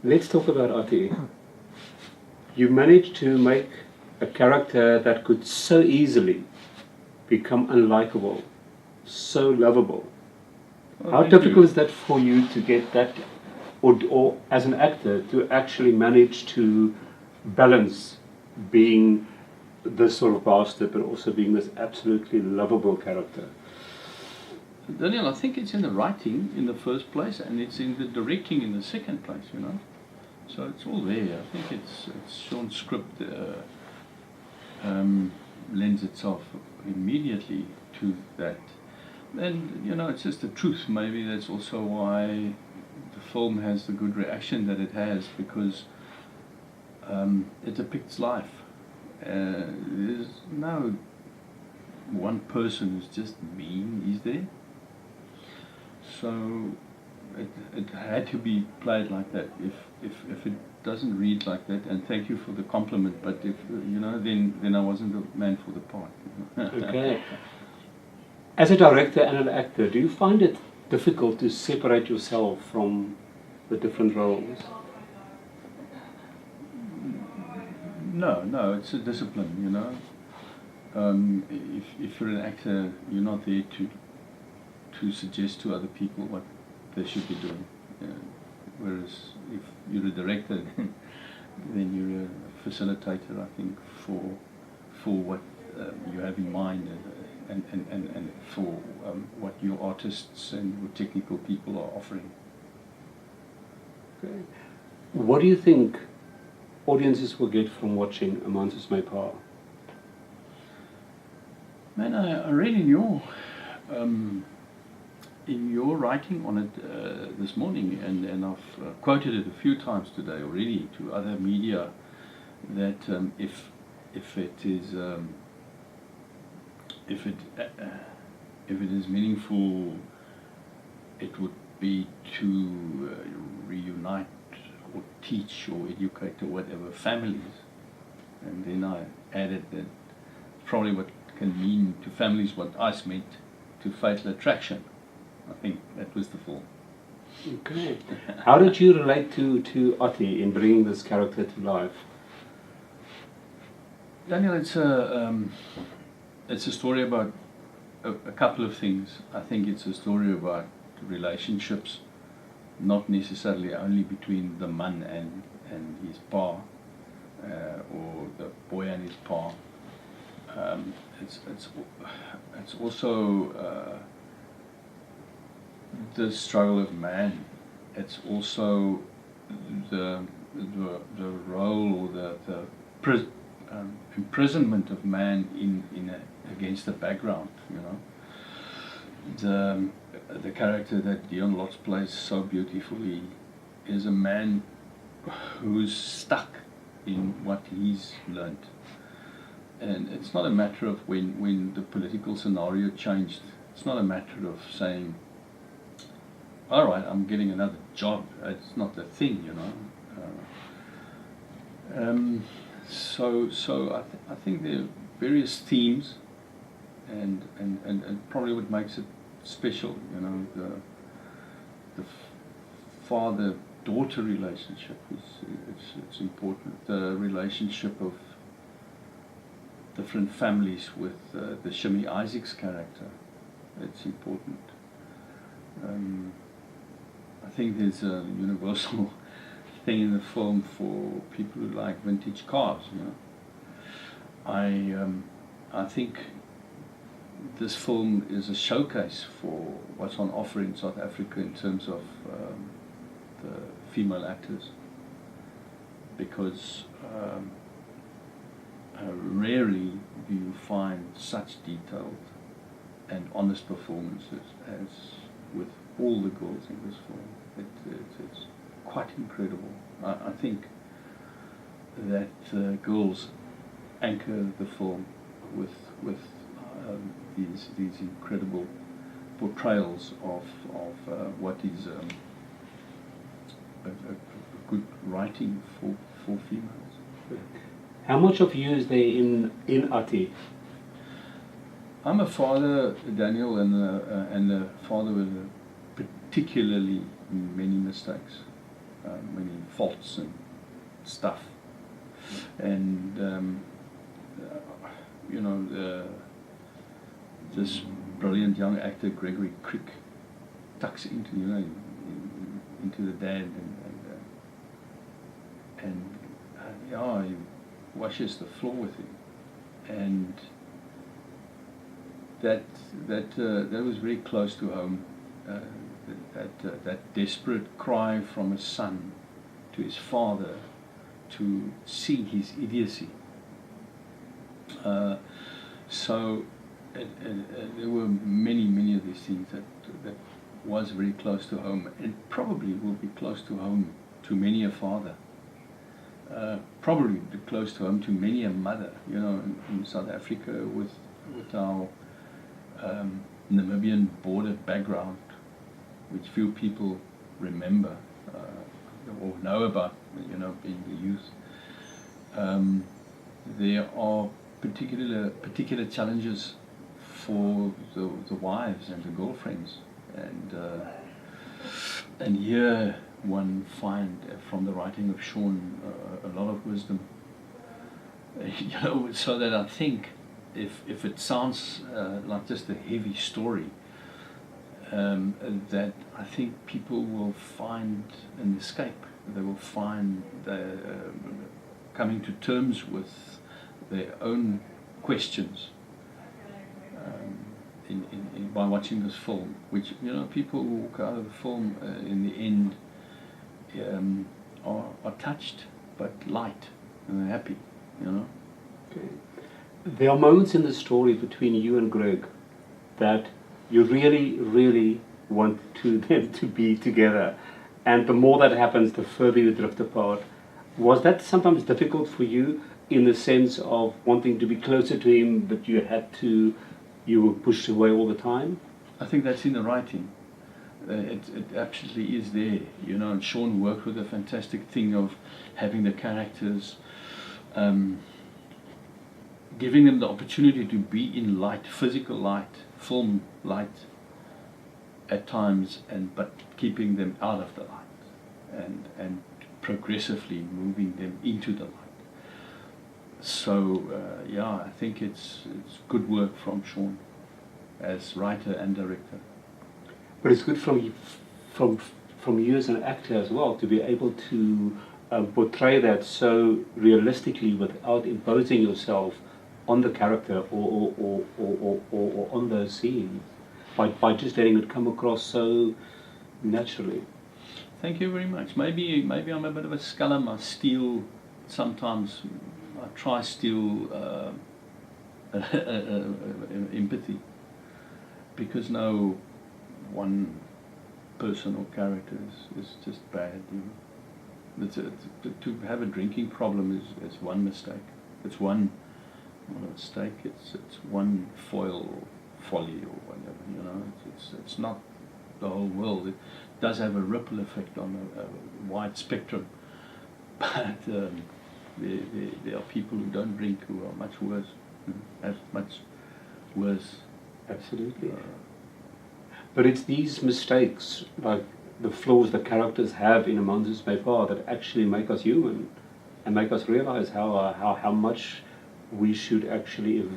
Let's talk about Ati. You managed to make a character that could so easily become unlikable, so lovable. Well, How thank difficult you. is that for you to get that, or as an actor, to actually manage to balance being this sort of bastard, but also being this absolutely lovable character? Daniel, I think it's in the writing in the first place, and it's in the directing in the second place, you know. So it's all there. I think it's Sean's script lends itself immediately to that. And, you know, it's just the truth. Maybe that's also why the film has the good reaction that it has, because it depicts life. There's no one person who's just mean, is there? So it had to be played like that. If it doesn't read like that, and thank you for the compliment, but if you know, then I wasn't the man for the part. Okay. As a director and an actor, do you find it difficult to separate yourself from the different roles? No, it's a discipline, you know. If you're an actor, you're not there to suggest to other people what they should be doing. Whereas if you're a director, then you're a facilitator, I think, for what you have in mind, and for what your artists and your technical people are offering. Okay. What do you think audiences will get from watching Man Soos My Pa? Man, I read in your writing on it this morning, and I've quoted it a few times today already to other media, that if it is meaningful, it would be to reunite or teach or educate or whatever families. And then I added that probably what can mean to families what ice meant to Fatal Attraction. I think that was the film. Okay. How did you relate to Ati in bringing this character to life? Daniel, it's a story about a couple of things. I think it's a story about relationships, not necessarily only between the man and his pa, or the boy and his pa. It's also the struggle of man. It's also the role or the imprisonment of man against the background. You know, the character that Dion Lotz plays so beautifully is a man who's stuck in what he's learnt. And it's not a matter of when the political scenario changed. It's not a matter of saying, all right, I'm getting another job. It's not the thing, you know. So I think there are various themes, and probably what makes it special, you know, the father-daughter relationship it's important. The relationship of different families with the Shimmy Isaacs character, it's important. I think there's a universal thing in the film for people who like vintage cars. You know, I think this film is a showcase for what's on offer in South Africa in terms of the female actors, because rarely do you find such detailed and honest performances as with all the girls in this film. It's quite incredible. I think that girls anchor the film with these incredible portrayals of what is a good writing for females. How much of you is there in Ati? I'm a father, Daniel, and a father with particularly many mistakes. many faults and stuff. And you know, this brilliant young actor Gregory Crick tucks into, you know, into the dad, and yeah, he washes the floor with him, and that was very close to home. That desperate cry from a son to his father to see his idiocy. So there were many of these things that was very close to home, and probably will be close to home to many a father. Probably close to home to many a mother. You know, in South Africa with our Namibian border background, which few people remember or know about, you know, being the youth. There are particular challenges for the wives and the girlfriends, and here one find from the writing of Sean a lot of wisdom. You know, so that I think if it sounds like just a heavy story, that I think people will find an escape. They will find coming to terms with their own questions by watching this film, which, you know, people who walk out of the film in the end are touched but light, and they're happy, you know. Okay. There are moments in the story between you and Greg that you really want them to be together, and the more that happens, the further you drift apart. Was that sometimes difficult for you, in the sense of wanting to be closer to him, but you were pushed away all the time? I think that's in the writing. It absolutely is there, you know. And Sean worked with a fantastic thing of having the characters, giving them the opportunity to be in light, physical light, film light at times, but keeping them out of the light, and progressively moving them into the light. So yeah, I think it's good work from Sean as writer and director. But it's good from you as an actor as well, to be able to portray that so realistically without imposing yourself on the character or on the scene, by just letting it come across so naturally. Thank you very much. Maybe I'm a bit of a scallum. I steal sometimes. I try steal empathy, because no one person or character is just bad. You know, to have a drinking problem is one mistake. It's one, not a mistake. It's one foil or folly or whatever. You know, it's not the whole world. It does have a ripple effect on a wide spectrum, but there are people who don't drink who are much worse, have much worse. Absolutely. But it's these mistakes, like the flaws the characters have in A Man Soos My Pa, that actually make us human and make us realize how much we should actually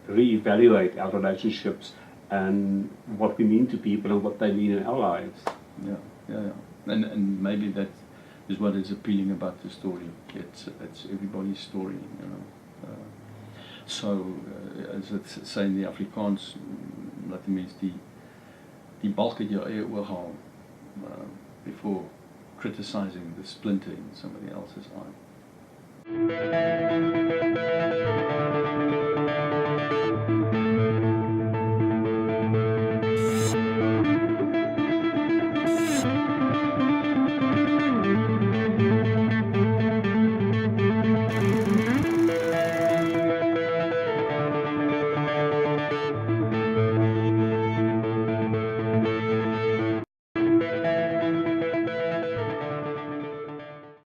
reevaluate our relationships and what we mean to people and what they mean in our lives. Yeah. And maybe that is what is appealing about the story. It's everybody's story, you know. So as it's say in the Afrikaans, that means die balk uit jou eie oog haal before criticizing the splinter in somebody else's eye.